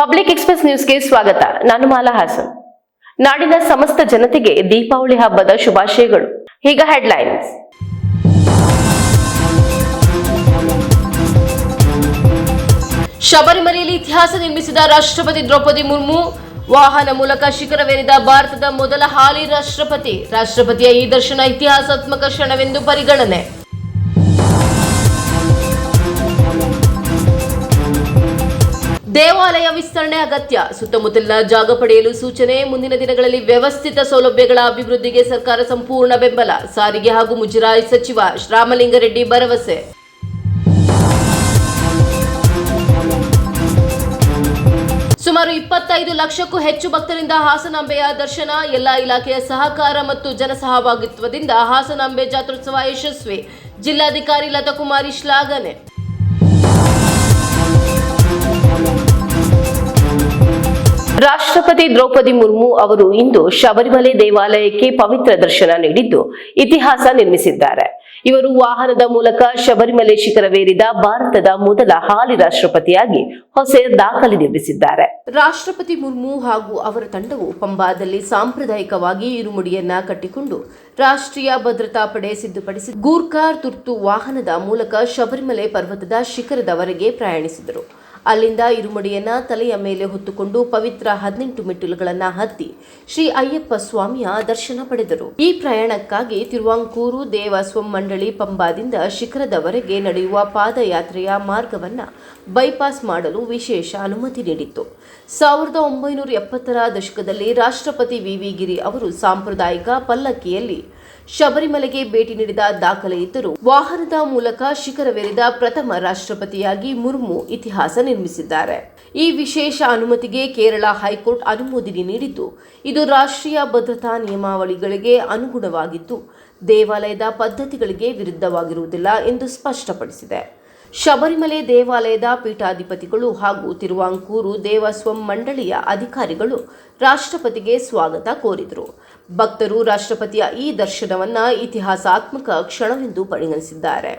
Public express ನ್ಯೂಸ್ಗೆ ಸ್ವಾಗತ. ನಾನು ಮಾಲಾ ಹಾಸನ್. ನಾಡಿನ ಸಮಸ್ತ ಜನತೆಗೆ ದೀಪಾವಳಿ ಹಬ್ಬದ ಶುಭಾಶಯಗಳು. ಈಗ ಹೆಡ್ಲೈನ್ಸ್. ಶಬರಿಮಲೆಯಲ್ಲಿ ಇತಿಹಾಸ ನಿರ್ಮಿಸಿದ ರಾಷ್ಟ್ರಪತಿ ದ್ರೌಪದಿ ಮುರ್ಮು ವಾಹನ ಮೂಲಕ ಶಿಖರವೇರಿದ ಭಾರತದ ಮೊದಲ ಹಾಲಿ ರಾಷ್ಟ್ರಪತಿ. ರಾಷ್ಟ್ರಪತಿಯ ಈ ದರ್ಶನ ಇತಿಹಾಸಾತ್ಮಕ ಕ್ಷಣವೆಂದು ಪರಿಗಣನೆ. ದೇವಾಲಯ ವಿಸ್ತರಣೆ ಅಗತ್ಯ, ಸುತ್ತಮುತ್ತಲಿನ ಜಾಗ ಪಡೆಯಲು ಸೂಚನೆ. ಮುಂದಿನ ದಿನಗಳಲ್ಲಿ ವ್ಯವಸ್ಥಿತ ಸೌಲಭ್ಯಗಳ ಅಭಿವೃದ್ಧಿಗೆ ಸರ್ಕಾರ ಸಂಪೂರ್ಣ ಬೆಂಬಲ. ಸಾರಿಗೆ ಹಾಗೂ ಮುಜರಾಯಿ ಸಚಿವ ರಾಮಲಿಂಗಾರೆಡ್ಡಿ ಭರವಸೆ. ಸುಮಾರು 25 ಲಕ್ಷಕ್ಕೂ ಹೆಚ್ಚು ಭಕ್ತರಿಂದ ಹಾಸನಾಂಬೆಯ ದರ್ಶನ. ಎಲ್ಲಾ ಇಲಾಖೆಯ ಸಹಕಾರ ಮತ್ತು ಜನಸಹಭಾಗಿತ್ವದಿಂದ ಹಾಸನಾಂಬೆ ಜಾತ್ರೋತ್ಸವ ಯಶಸ್ವಿ. ಜಿಲ್ಲಾಧಿಕಾರಿ ಲತಾಕುಮಾರಿ ಶ್ಲಾಘನೆ. ರಾಷ್ಟ್ರಪತಿ ದ್ರೌಪದಿ ಮುರ್ಮು ಅವರು ಇಂದು ಶಬರಿಮಲೆ ದೇವಾಲಯಕ್ಕೆ ಪವಿತ್ರ ದರ್ಶನ ನೀಡಿದ್ದು ಇತಿಹಾಸ ನಿರ್ಮಿಸಿದ್ದಾರೆ. ಇವರು ವಾಹನದ ಮೂಲಕ ಶಬರಿಮಲೆ ಶಿಖರವೇರಿದ ಭಾರತದ ಮೊದಲ ಹಾಲಿ ರಾಷ್ಟ್ರಪತಿಯಾಗಿ ಹೊಸ ದಾಖಲೆ ನಿರ್ಮಿಸಿದ್ದಾರೆ. ರಾಷ್ಟ್ರಪತಿ ಮುರ್ಮು ಹಾಗೂ ಅವರ ತಂಡವು ಪಂಬಾದಲ್ಲಿ ಸಾಂಪ್ರದಾಯಿಕವಾಗಿ ಇರುಮುಡಿಯನ್ನ ಕಟ್ಟಿಕೊಂಡು ರಾಷ್ಟ್ರೀಯ ಭದ್ರತಾ ಪಡೆ ಸಿದ್ಧಪಡಿಸಿದ ಗೂರ್ಖಾರ್ ತುರ್ತು ವಾಹನದ ಮೂಲಕ ಶಬರಿಮಲೆ ಪರ್ವತದ ಶಿಖರದವರೆಗೆ ಪ್ರಯಾಣಿಸಿದರು. ಅಲ್ಲಿಂದ ಇರುಮುಡಿಯನ್ನ ತಲೆಯ ಮೇಲೆ ಹೊತ್ತುಕೊಂಡು ಪವಿತ್ರ 18 ಮೆಟ್ಟಿಲುಗಳನ್ನು ಹತ್ತಿ ಶ್ರೀ ಅಯ್ಯಪ್ಪ ಸ್ವಾಮಿಯ ದರ್ಶನ ಪಡೆದರು. ಈ ಪ್ರಯಾಣಕ್ಕಾಗಿ ತಿರುವಾಂಕೂರು ದೇವಸ್ವಂ ಮಂಡಳಿ ಪಂಬಾದಿಂದ ಶಿಖರದವರೆಗೆ ನಡೆಯುವ ಪಾದಯಾತ್ರೆಯ ಮಾರ್ಗವನ್ನು ಬೈಪಾಸ್ ಮಾಡಲು ವಿಶೇಷ ಅನುಮತಿ ನೀಡಿತ್ತು. 1970ರ ದಶಕದಲ್ಲಿ ರಾಷ್ಟ್ರಪತಿ ವಿ ಗಿರಿ ಅವರು ಸಾಂಪ್ರದಾಯಿಕ ಪಲ್ಲಕ್ಕಿಯಲ್ಲಿ ಶಬರಿಮಲೆಗೆ ಭೇಟಿ ನೀಡಿದ ದಾಖಲೆ ಇದ್ದರೂ ವಾಹನದ ಮೂಲಕ ಶಿಖರವೇರಿದ ಪ್ರಥಮ ರಾಷ್ಟ್ರಪತಿಯಾಗಿ ಮುರ್ಮು ಇತಿಹಾಸ ನಿರ್ಮಿಸಿದ್ದಾರೆ. ಈ ವಿಶೇಷ ಅನುಮತಿಗೆ ಕೇರಳ ಹೈಕೋರ್ಟ್ ಅನುಮೋದನೆ ನೀಡಿದ್ದು, ಇದು ರಾಷ್ಟ್ರೀಯ ಭದ್ರತಾ ನಿಯಮಾವಳಿಗಳಿಗೆ ಅನುಗುಣವಾಗಿದ್ದು ದೇವಾಲಯದ ಪದ್ಧತಿಗಳಿಗೆ ವಿರುದ್ಧವಾಗಿರುವುದಿಲ್ಲ ಎಂದು ಸ್ಪಷ್ಟಪಡಿಸಿದೆ. ಶಬರಿಮಲೆ ದೇವಾಲಯದ ಪೀಠಾಧಿಪತಿಗಳು ಹಾಗೂ ತಿರುವಾಂಕೂರು ದೇವಸ್ವಂ ಮಂಡಳಿಯ ಅಧಿಕಾರಿಗಳು ರಾಷ್ಟ್ರಪತಿಗೆ ಸ್ವಾಗತ ಕೋರಿದರು. ಭಕ್ತರು ರಾಷ್ಟ್ರಪತಿಯ ಈ ದರ್ಶನವನ್ನು ಇತಿಹಾಸಾತ್ಮಕ ಕ್ಷಣವೆಂದು ಪರಿಗಣಿಸಿದ್ದಾರೆ.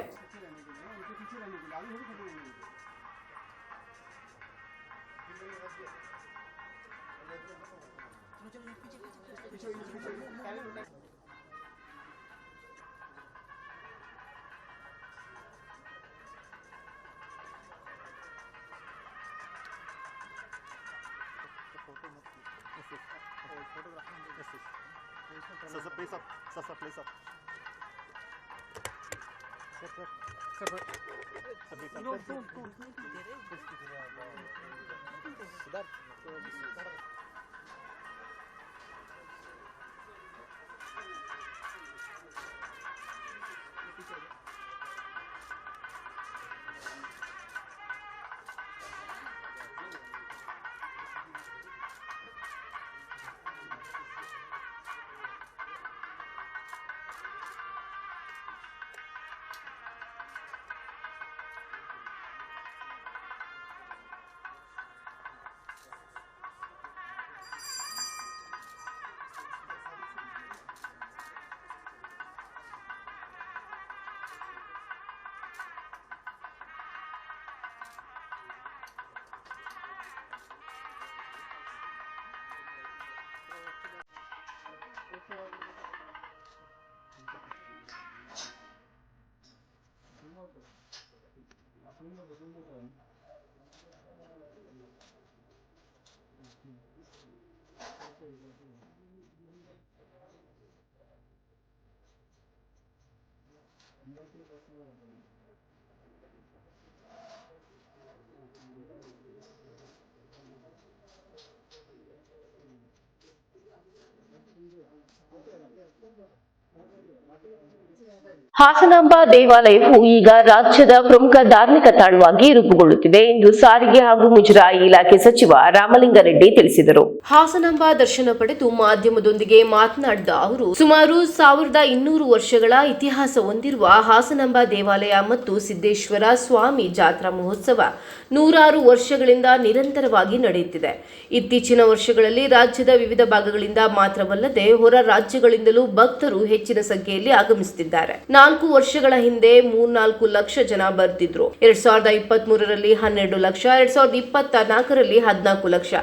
ಹಾಸನಾಂಬ ದೇವಾಲಯವು ಈಗ ರಾಜ್ಯದ ಪ್ರಮುಖ ಧಾರ್ಮಿಕ ತಾಣವಾಗಿ ರೂಪುಗೊಳ್ಳುತ್ತಿದೆ ಎಂದು ಸಾರಿಗೆ ಹಾಗೂ ಮುಜರಾಯಿ ಇಲಾಖೆ ಸಚಿವ ರಾಮಲಿಂಗಾರೆಡ್ಡಿ ತಿಳಿಸಿದರು. ಹಾಸನಾಂಬ ದರ್ಶನ ಪಡೆದು ಮಾಧ್ಯಮದೊಂದಿಗೆ ಮಾತನಾಡಿದ ಅವರು, ಸುಮಾರು 1200 ವರ್ಷಗಳ ಇತಿಹಾಸ ಹೊಂದಿರುವ ಹಾಸನಾಂಬ ದೇವಾಲಯ ಮತ್ತು ಸಿದ್ದೇಶ್ವರ ಸ್ವಾಮಿ ಜಾತ್ರಾ ಮಹೋತ್ಸವ 100 ವರ್ಷಗಳಿಂದ ನಿರಂತರವಾಗಿ ನಡೆಯುತ್ತಿದೆ. ಇತ್ತೀಚಿನ ವರ್ಷಗಳಲ್ಲಿ ರಾಜ್ಯದ ವಿವಿಧ ಭಾಗಗಳಿಂದ ಮಾತ್ರವಲ್ಲದೆ ಹೊರ ರಾಜ್ಯಗಳಿಂದಲೂ ಭಕ್ತರು ಹೆಚ್ಚಿನ ಸಂಖ್ಯೆಯಲ್ಲಿ ಆಗಮಿಸುತ್ತಿದ್ದಾರೆ. 4 ವರ್ಷಗಳ ಹಿಂದೆ 3-4 ಲಕ್ಷ ಜನ ಬರ್ತಿದ್ರು. 2023ರಲ್ಲಿ 12 ಲಕ್ಷ, 2024ರಲ್ಲಿ 14 ಲಕ್ಷ.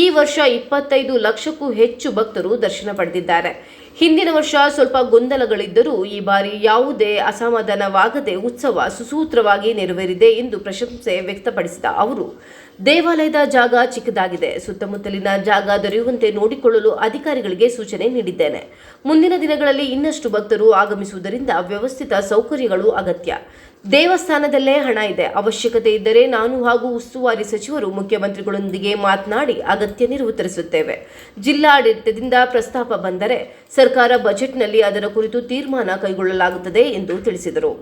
ಈ ವರ್ಷ 25 ಲಕ್ಷಕ್ಕೂ ಹೆಚ್ಚು ಭಕ್ತರು ದರ್ಶನ ಪಡೆದಿದ್ದಾರೆ. ಹಿಂದಿನ ವರ್ಷ ಸ್ವಲ್ಪ ಗೊಂದಲಗಳಿದ್ದರೂ ಈ ಬಾರಿ ಯಾವುದೇ ಅಸಮಾಧಾನವಾಗದೆ ಉತ್ಸವ ಸುಸೂತ್ರವಾಗಿ ನೆರವೇರಿದೆ ಎಂದು ಪ್ರಶಂಸೆ ವ್ಯಕ್ತಪಡಿಸಿದ ಅವರು, ದೇವಾಲಯದ ಜಾಗ ಚಿಕ್ಕದಾಗಿದೆ, ಸುತ್ತಮುತ್ತಲಿನ ಜಾಗ ದೊರೆಯುವಂತೆ ನೋಡಿಕೊಳ್ಳಲು ಅಧಿಕಾರಿಗಳಿಗೆ ಸೂಚನೆ ನೀಡಿದ್ದೇನೆ. ಮುಂದಿನ ದಿನಗಳಲ್ಲಿ ಇನ್ನಷ್ಟು ಭಕ್ತರು ಆಗಮಿಸುವುದರಿಂದ ವ್ಯವಸ್ಥಿತ ಸೌಕರ್ಯಗಳು ಅಗತ್ಯ. ದೇವಸ್ಥಾನದಲ್ಲೇ ಹಣ ಇದೆ, ಅವಶ್ಯಕತೆ ಇದ್ದರೆ ನಾನು ಹಾಗೂ ಉಸ್ತುವಾರಿ ಸಚಿವರು ಮುಖ್ಯಮಂತ್ರಿಗಳೊಂದಿಗೆ ಮಾತನಾಡಿ ಅಗತ್ಯ ನೆರವು ತರಿಸುತ್ತೇವೆ. ಜಿಲ್ಲಾಡಳಿತದಿಂದ ಪ್ರಸ್ತಾಪ ಬಂದರೆ ಸರ್ಕಾರ ಬಜೆಟ್ನಲ್ಲಿ ಅದರ ಕುರಿತು ತೀರ್ಮಾನ ಕೈಗೊಳ್ಳಲಾಗುತ್ತದೆ ಎಂದು ತಿಳಿಸಿದರು.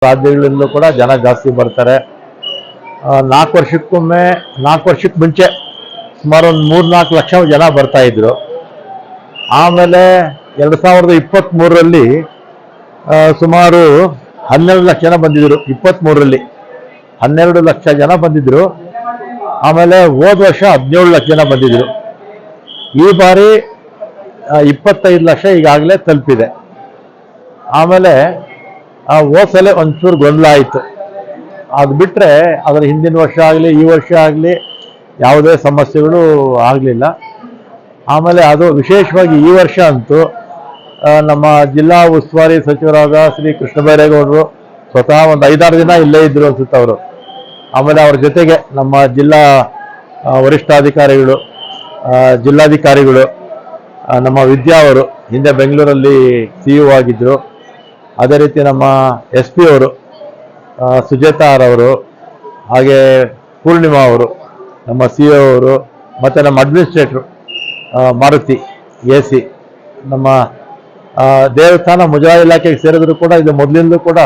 ರಾಜ್ಯಗಳಿಂದಲೂ ಕೂಡ ಜನ ಜಾಸ್ತಿ ಬರ್ತಾರೆ. 4 ವರ್ಷಕ್ಕೆ ಮುಂಚೆ ಸುಮಾರು ಒಂದು 3-4 ಲಕ್ಷ ಜನ ಬರ್ತಾ ಇದ್ರು. ಆಮೇಲೆ 2023ರಲ್ಲಿ ಸುಮಾರು 12 ಲಕ್ಷ ಜನ ಬಂದಿದ್ರು. 23ರಲ್ಲಿ 12 ಲಕ್ಷ ಜನ ಬಂದಿದ್ರು. ಆಮೇಲೆ ಹೋದ ವರ್ಷ 17 ಲಕ್ಷ ಜನ ಬಂದಿದ್ರು. ಈ ಬಾರಿ 25 ಲಕ್ಷ ಈಗಾಗಲೇ ತಲುಪಿದೆ. ಆಮೇಲೆ ಹೋದ್ಸಲ ಒಂಚೂರು ಗೊಂದಲ ಆಯಿತು. ಅದು ಬಿಟ್ಟರೆ ಅದರ ಹಿಂದಿನ ವರ್ಷ ಆಗಲಿ ಈ ವರ್ಷ ಆಗಲಿ ಯಾವುದೇ ಸಮಸ್ಯೆಗಳು ಆಗಲಿಲ್ಲ. ಆಮೇಲೆ ಅದು ವಿಶೇಷವಾಗಿ ಈ ವರ್ಷ ಅಂತೂ ನಮ್ಮ ಜಿಲ್ಲಾ ಉಸ್ತುವಾರಿ ಸಚಿವರಾದ ಶ್ರೀ ಕೃಷ್ಣ ಬೈರೇಗೌಡರು ಸ್ವತಃ ಒಂದು 5-6 ದಿನ ಇಲ್ಲೇ ಇದ್ದರು ಅನ್ಸುತ್ತೆ ಅವರು. ಆಮೇಲೆ ಅವ್ರ ಜೊತೆಗೆ ನಮ್ಮ ಜಿಲ್ಲಾ ವರಿಷ್ಠಾಧಿಕಾರಿಗಳು, ಜಿಲ್ಲಾಧಿಕಾರಿಗಳು, ನಮ್ಮ ವಿದ್ಯಾ ಅವರು ಹಿಂದೆ ಬೆಂಗಳೂರಲ್ಲಿ CEO ಆಗಿದ್ದರು. ಅದೇ ರೀತಿ ನಮ್ಮ SP ಅವರು ಸುಜಾತಾ ಅವರು, ಹಾಗೆ ಪೂರ್ಣಿಮಾ ಅವರು, ನಮ್ಮ CO ಅವರು, ಮತ್ತು ನಮ್ಮ ಅಡ್ಮಿನಿಸ್ಟ್ರೇಟ್ರು ಮಾರುತಿ AC, ನಮ್ಮ ದೇವಸ್ಥಾನ ಮುಜರಾಯಿ ಇಲಾಖೆಗೆ ಸೇರಿದ್ರು ಕೂಡ ಇದು ಮೊದಲಿಂದಲೂ ಕೂಡ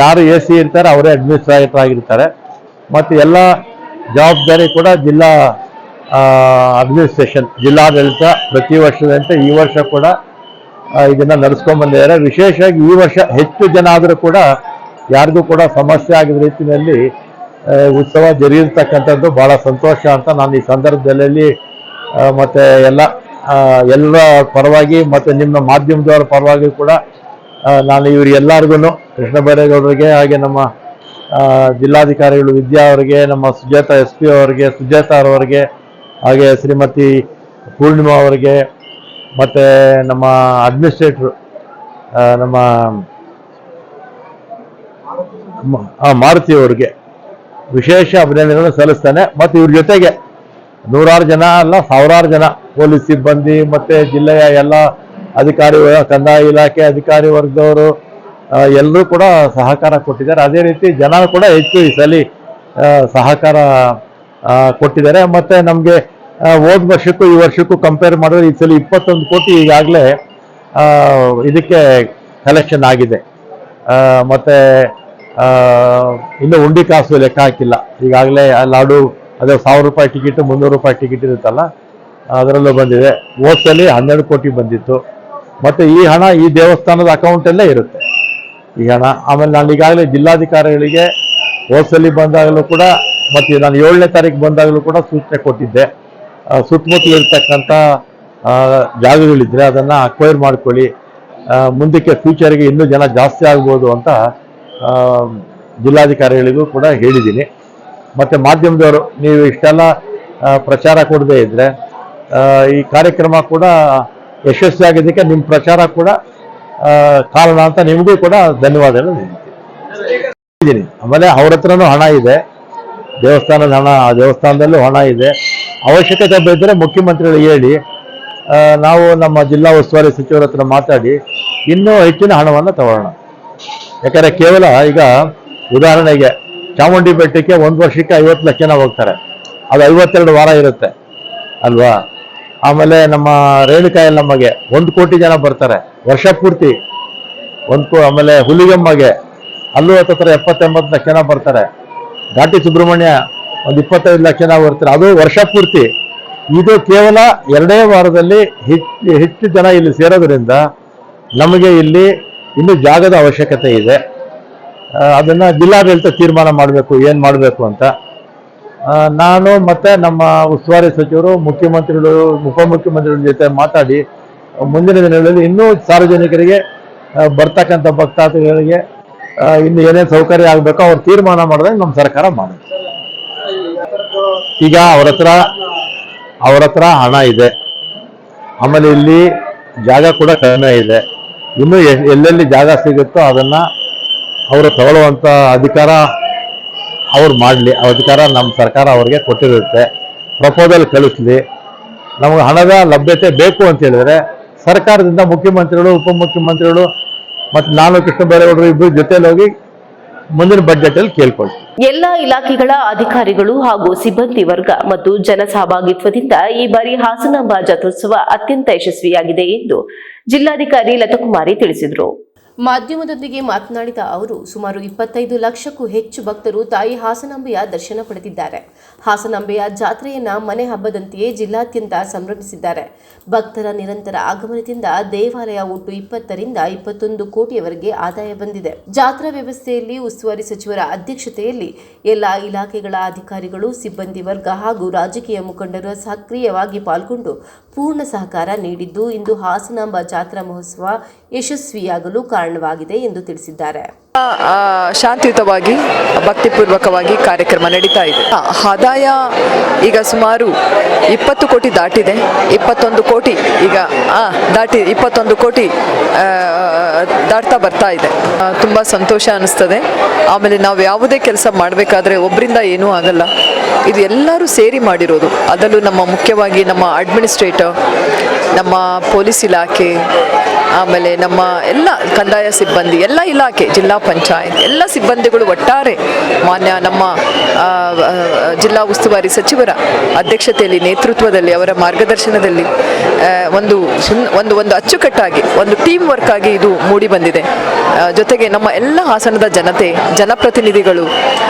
ಯಾರು AC ಇರ್ತಾರೆ ಅವರೇ ಅಡ್ಮಿನಿಸ್ಟ್ರೇಟರ್ ಆಗಿರ್ತಾರೆ. ಮತ್ತು ಎಲ್ಲ ಜವಾಬ್ದಾರಿ ಕೂಡ ಜಿಲ್ಲಾ ಅಡ್ಮಿನಿಸ್ಟ್ರೇಷನ್, ಜಿಲ್ಲಾಡಳಿತ ಪ್ರತಿ ವರ್ಷದಂತೆ ಈ ವರ್ಷ ಕೂಡ ಇದನ್ನ ನಡೆಸ್ಕೊಂಡ್ ಬಂದಿದ್ದಾರೆ. ವಿಶೇಷವಾಗಿ ಈ ವರ್ಷ ಹೆಚ್ಚು ಜನ ಆದರೂ ಕೂಡ ಯಾರಿಗೂ ಕೂಡ ಸಮಸ್ಯೆ ಆಗಿದ ರೀತಿಯಲ್ಲಿ ಉತ್ಸವ ಜರುಗಿರ್ತಕ್ಕಂಥದ್ದು ಬಹಳ ಸಂತೋಷ ಅಂತ ನಾನು ಈ ಸಂದರ್ಭದಲ್ಲಿ ಮತ್ತೆ ಎಲ್ಲರ ಪರವಾಗಿ ಮತ್ತು ನಿಮ್ಮ ಮಾಧ್ಯಮದವರ ಪರವಾಗಿ ಕೂಡ ನಾನು ಇವರಿಗೆಲ್ಲರಿಗೂ ಕೃಷ್ಣ ಬೈರೇಗೌಡರಿಗೆ, ಹಾಗೆ ನಮ್ಮ ಜಿಲ್ಲಾಧಿಕಾರಿಗಳು ವಿದ್ಯಾ ಅವರಿಗೆ, ನಮ್ಮ ಸುಜಾತಾ SP ಅವರಿಗೆ, ಸುಜಾತಾ ಅವರಿಗೆ, ಹಾಗೆ ಶ್ರೀಮತಿ ಪೂರ್ಣಿಮಾ ಅವರಿಗೆ, ಮತ್ತು ನಮ್ಮ ಅಡ್ಮಿನಿಸ್ಟ್ರೇಟ್ರು ನಮ್ಮ ಮಾರುತಿ ಅವರಿಗೆ ವಿಶೇಷ ಅಭಿನಂದನೆಗಳನ್ನು ಸಲ್ಲಿಸ್ತಾನೆ. ಮತ್ತು ಇವ್ರ ಜೊತೆಗೆ ನೂರಾರು ಜನ ಅಲ್ಲ, ಸಾವಿರಾರು ಜನ ಪೊಲೀಸ್ ಸಿಬ್ಬಂದಿ ಮತ್ತು ಜಿಲ್ಲೆಯ ಎಲ್ಲ ಅಧಿಕಾರಿಗಳು, ಕಂದಾಯ ಇಲಾಖೆ ಅಧಿಕಾರಿ ವರ್ಗದವರು ಎಲ್ಲರೂ ಕೂಡ ಸಹಕಾರ ಕೊಟ್ಟಿದ್ದಾರೆ. ಅದೇ ರೀತಿ ಜನ ಕೂಡ ಹೆಚ್ಚು ಈ ಸಲ ಸಹಕಾರ ಕೊಟ್ಟಿದ್ದಾರೆ. ಮತ್ತು ನಮಗೆ ಹೋದ ವರ್ಷಕ್ಕೂ ಈ ವರ್ಷಕ್ಕೂ ಕಂಪೇರ್ ಮಾಡಿದ್ರೆ ಈ ಸಲ 21 ಕೋಟಿ ಈಗಾಗಲೇ ಇದಕ್ಕೆ ಕಲೆಕ್ಷನ್ ಆಗಿದೆ. ಮತ್ತು ಇನ್ನು ಉಂಡಿ ಕಾಸು ಲೆಕ್ಕ ಹಾಕಿಲ್ಲ. ಈಗಾಗಲೇ ಲಾಡು ಅದೇ 1000 ರೂಪಾಯಿ ಟಿಕೆಟ್, 300 ರೂಪಾಯಿ ಟಿಕೆಟ್ ಇರುತ್ತಲ್ಲ, ಅದರಲ್ಲೂ ಬಂದಿದೆ. ಹೋದ ಸಲ 12 ಕೋಟಿ ಬಂದಿತ್ತು. ಮತ್ತು ಈ ಹಣ ಈ ದೇವಸ್ಥಾನದ ಅಕೌಂಟಲ್ಲೇ ಇರುತ್ತೆ ಈ ಹಣ. ಆಮೇಲೆ ನಾನು ಈಗಾಗಲೇ ಜಿಲ್ಲಾಧಿಕಾರಿಗಳಿಗೆ ಹೋದ ಸಲ ಬಂದಾಗಲೂ ಕೂಡ ಮತ್ತು ನಾನು 7ನೇ ತಾರೀಕು ಬಂದಾಗಲೂ ಕೂಡ ಸೂಚನೆ ಕೊಟ್ಟಿದ್ದೆ, ಸುತ್ತಮುತ್ತಲು ಇರ್ತಕ್ಕಂಥ ಜಾಗಗಳಿದ್ರೆ ಅದನ್ನು ಅಕ್ವೈರ್ ಮಾಡ್ಕೊಳ್ಳಿ, ಮುಂದಕ್ಕೆ ಫ್ಯೂಚರ್ಗೆ ಇನ್ನೂ ಜನ ಜಾಸ್ತಿ ಆಗ್ಬೋದು ಅಂತ ಜಿಲ್ಲಾಧಿಕಾರಿಗಳಿಗೂ ಕೂಡ ಹೇಳಿದ್ದೀನಿ. ಮತ್ತು ಮಾಧ್ಯಮದವರು ನೀವು ಇಷ್ಟೆಲ್ಲ ಪ್ರಚಾರ ಕೊಡದೇ ಇದ್ದರೆ ಈ ಕಾರ್ಯಕ್ರಮ ಕೂಡ ಯಶಸ್ವಿಯಾಗಿದ್ದಕ್ಕೆ ನಿಮ್ಮ ಪ್ರಚಾರ ಕೂಡ ಕಾರಣ ಅಂತ ನಿಮಗೂ ಕೂಡ ಧನ್ಯವಾದಗಳು ಹೇಳಿದ್ದೀನಿ. ಆಮೇಲೆ ಅವ್ರ ಹತ್ರನೂ ಹಣ ಇದೆ, ದೇವಸ್ಥಾನದ ಹಣ, ದೇವಸ್ಥಾನದಲ್ಲೂ ಹಣ ಇದೆ. ಅವಶ್ಯಕತೆ ಬಿದ್ದರೆ ಮುಖ್ಯಮಂತ್ರಿಗಳಿಗೆ ಹೇಳಿ ನಾವು ನಮ್ಮ ಜಿಲ್ಲಾ ಉಸ್ತುವಾರಿ ಸಚಿವರ ಹತ್ರ ಮಾತಾಡಿ ಇನ್ನೂ ಹೆಚ್ಚಿನ ಹಣವನ್ನು ತಗೊಳ್ಳೋಣ. ಯಾಕಂದರೆ ಕೇವಲ ಈಗ ಉದಾಹರಣೆಗೆ ಚಾಮುಂಡಿ ಬೆಟ್ಟಕ್ಕೆ 1 ವರ್ಷಕ್ಕೆ 50 ಲಕ್ಷ ಜನ ಹೋಗ್ತಾರೆ, ಅದು 52 ವಾರ ಇರುತ್ತೆ ಅಲ್ವಾ. ಆಮೇಲೆ ನಮ್ಮ ರೇಣುಕಾ ಯಲ್ಲಮ್ಮಗೆ 1 ಕೋಟಿ ಜನ ಬರ್ತಾರೆ ವರ್ಷ ಪೂರ್ತಿ. ಆಮೇಲೆ ಹುಲಿಗೆಮ್ಮಗೆ ಅಲ್ಲೂ ಹತ್ರ 70-80 ಲಕ್ಷ ಜನ ಬರ್ತಾರೆ. ಘಾಟಿ ಸುಬ್ರಹ್ಮಣ್ಯ ಒಂದು 25 ಲಕ್ಷ ಜನ ಬರ್ತಾರೆ, ಅದು ವರ್ಷ ಪೂರ್ತಿ. ಇದು ಕೇವಲ 2 ವಾರದಲ್ಲಿ ಹೆಚ್ಚು ಜನ ಇಲ್ಲಿ ಸೇರೋದ್ರಿಂದ ನಮಗೆ ಇಲ್ಲಿ ಇನ್ನೂ ಜಾಗದ ಅವಶ್ಯಕತೆ ಇದೆ. ಅದನ್ನು ಜಿಲ್ಲಾಡಳಿತ ತೀರ್ಮಾನ ಮಾಡಬೇಕು ಏನು ಮಾಡಬೇಕು ಅಂತ. ನಾನು ಮತ್ತೆ ನಮ್ಮ ಉಸ್ತುವಾರಿ ಸಚಿವರು ಮುಖ್ಯಮಂತ್ರಿಗಳು ಉಪಮುಖ್ಯಮಂತ್ರಿಗಳ ಜೊತೆ ಮಾತಾಡಿ ಮುಂದಿನ ದಿನಗಳಲ್ಲಿ ಇನ್ನೂ ಸಾರ್ವಜನಿಕರಿಗೆ ಬರ್ತಕ್ಕಂಥ ಭಕ್ತಾದಿಗಳಿಗೆ ಇನ್ನು ಏನೇನು ಸೌಕರ್ಯ ಆಗಬೇಕೋ ಅವ್ರು ತೀರ್ಮಾನ ಮಾಡಿದಾಗ ನಮ್ಮ ಸರ್ಕಾರ ಮಾಡುತ್ತೆ. ಈಗ ಅವ್ರ ಹತ್ರ ಹಣ ಇದೆ, ಆಮೇಲೆ ಇಲ್ಲಿ ಜಾಗ ಕೂಡ ಕಡಿಮೆ ಇದೆ. ಇನ್ನು ಎಲ್ಲೆಲ್ಲಿ ಜಾಗ ಸಿಗುತ್ತೋ ಅದನ್ನು ಅವರು ತಗೊಳ್ಳುವಂಥ ಅಧಿಕಾರ ಅವ್ರು ಮಾಡಲಿ. ಅಧಿಕಾರ ನಮ್ಮ ಸರ್ಕಾರ ಅವ್ರಿಗೆ ಕೊಟ್ಟಿರುತ್ತೆ. ಪ್ರಪೋಸಲ್ ಕಳಿಸ್ಲಿ. ನಮಗೆ ಹಣದ ಲಭ್ಯತೆ ಬೇಕು ಅಂತ ಹೇಳಿದ್ರೆ ಸರ್ಕಾರದಿಂದ ಮುಖ್ಯಮಂತ್ರಿಗಳು ಉಪಮುಖ್ಯಮಂತ್ರಿಗಳು ಮತ್ತು ನಾನು ಕೃಷ್ಣ ಬೈರೇಗೌಡರು ಇಬ್ಬರು ಜೊತೆಲಿ ಹೋಗಿ ಮುಂದಿನ ಬಜೆಟ್ ಅಲ್ಲಿ ಕೇಳ್ಕೊಳ್ತೀವಿ. ಎಲ್ಲಾ ಇಲಾಖೆಗಳ ಅಧಿಕಾರಿಗಳು ಹಾಗೂ ಸಿಬ್ಬಂದಿ ವರ್ಗ ಮತ್ತು ಜನಸಹಭಾಗಿತ್ವದಿಂದ ಈ ಬಾರಿ ಹಾಸನಾಂಬ ಜಾತ್ರೋತ್ಸವ ಅತ್ಯಂತ ಯಶಸ್ವಿಯಾಗಿದೆ ಎಂದು ಜಿಲ್ಲಾಧಿಕಾರಿ ಲತಾಕುಮಾರಿ ತಿಳಿಸಿದರು. ಮಾಧ್ಯಮದೊಂದಿಗೆ ಮಾತನಾಡಿದ ಅವರು, ಸುಮಾರು 25 ಲಕ್ಷಕ್ಕೂ ಹೆಚ್ಚು ಭಕ್ತರು ತಾಯಿ ಹಾಸನಾಂಬೆಯ ದರ್ಶನ ಪಡೆದಿದ್ದಾರೆ. ಹಾಸನಾಂಬೆಯ ಜಾತ್ರೆಯನ್ನ ಮನೆ ಹಬ್ಬದಂತೆಯೇ ಜಿಲ್ಲಾದ್ಯಂತ ಸಂಭ್ರಮಿಸಿದ್ದಾರೆ. ಭಕ್ತರ ನಿರಂತರ ಆಗಮನದಿಂದ ದೇವಾಲಯ ಒಟ್ಟು 20 ರಿಂದ 21 ಕೋಟಿಯವರೆಗೆ ಆದಾಯ ಬಂದಿದೆ. ಜಾತ್ರಾ ವ್ಯವಸ್ಥೆಯಲ್ಲಿ ಉಸ್ತುವಾರಿ ಸಚಿವರ ಅಧ್ಯಕ್ಷತೆಯಲ್ಲಿ ಎಲ್ಲಾ ಇಲಾಖೆಗಳ ಅಧಿಕಾರಿಗಳು, ಸಿಬ್ಬಂದಿ ವರ್ಗ ಹಾಗೂ ರಾಜಕೀಯ ಮುಖಂಡರು ಸಕ್ರಿಯವಾಗಿ ಪಾಲ್ಗೊಂಡು ಪೂರ್ಣ ಸಹಕಾರ ನೀಡಿದ್ದು ಇಂದು ಹಾಸನಾಂಬ ಜಾತ್ರಾ ಮಹೋತ್ಸವ ಯಶಸ್ವಿಯಾಗಲು ಕಾರಣವಾಗಿದೆ ಎಂದು ತಿಳಿಸಿದ್ದಾರೆ. ಶಾಂತಿಯುತವಾಗಿ ಭಕ್ತಿಪೂರ್ವಕವಾಗಿ ಕಾರ್ಯಕ್ರಮ ನಡೀತಾ ಇದೆ. ಆದಾಯ ಈಗ ಸುಮಾರು 20 ಕೋಟಿ ದಾಟಿದೆ. 21 ಕೋಟಿ ಈಗ ದಾಟಿ 21 ಕೋಟಿ ದಾಟ್ತಾ ಬರ್ತಾ ಇದೆ. ತುಂಬ ಸಂತೋಷ ಅನಿಸ್ತದೆ. ಆಮೇಲೆ ನಾವು ಯಾವುದೇ ಕೆಲಸ ಮಾಡಬೇಕಾದ್ರೆ ಒಬ್ಬರಿಂದ ಏನೂ ಆಗಲ್ಲ. ಇದು ಎಲ್ಲರೂ ಸೇರಿ ಮಾಡಿರೋದು. ಅದರಲ್ಲೂ ನಮ್ಮ ಮುಖ್ಯವಾಗಿ ನಮ್ಮ ಅಡ್ಮಿನಿಸ್ಟ್ರೇಟರ್, ನಮ್ಮ ಪೊಲೀಸ್ ಇಲಾಖೆ, ಆಮೇಲೆ ನಮ್ಮ ಎಲ್ಲ ಕಂದಾಯ ಸಿಬ್ಬಂದಿ, ಎಲ್ಲ ಇಲಾಖೆ, ಜಿಲ್ಲಾ ಪಂಚಾಯತ್ ಎಲ್ಲ ಸಿಬ್ಬಂದಿಗಳು ಒಟ್ಟಾರೆ ಮಾನ್ಯ ನಮ್ಮ ಜಿಲ್ಲಾ ಉಸ್ತುವಾರಿ ಸಚಿವರ ಅಧ್ಯಕ್ಷತೆಯಲ್ಲಿ, ನೇತೃತ್ವದಲ್ಲಿ, ಅವರ ಮಾರ್ಗದರ್ಶನದಲ್ಲಿ ಒಂದು ಅಚ್ಚುಕಟ್ಟಾಗಿ ಒಂದು ಟೀಮ್ ವರ್ಕ್ ಆಗಿ ಇದು ಮೂಡಿ ಬಂದಿದೆ. ಜೊತೆಗೆ ನಮ್ಮ ಎಲ್ಲ ಹಾಸನದ ಜನತೆ, ಜನಪ್ರತಿನಿಧಿಗಳು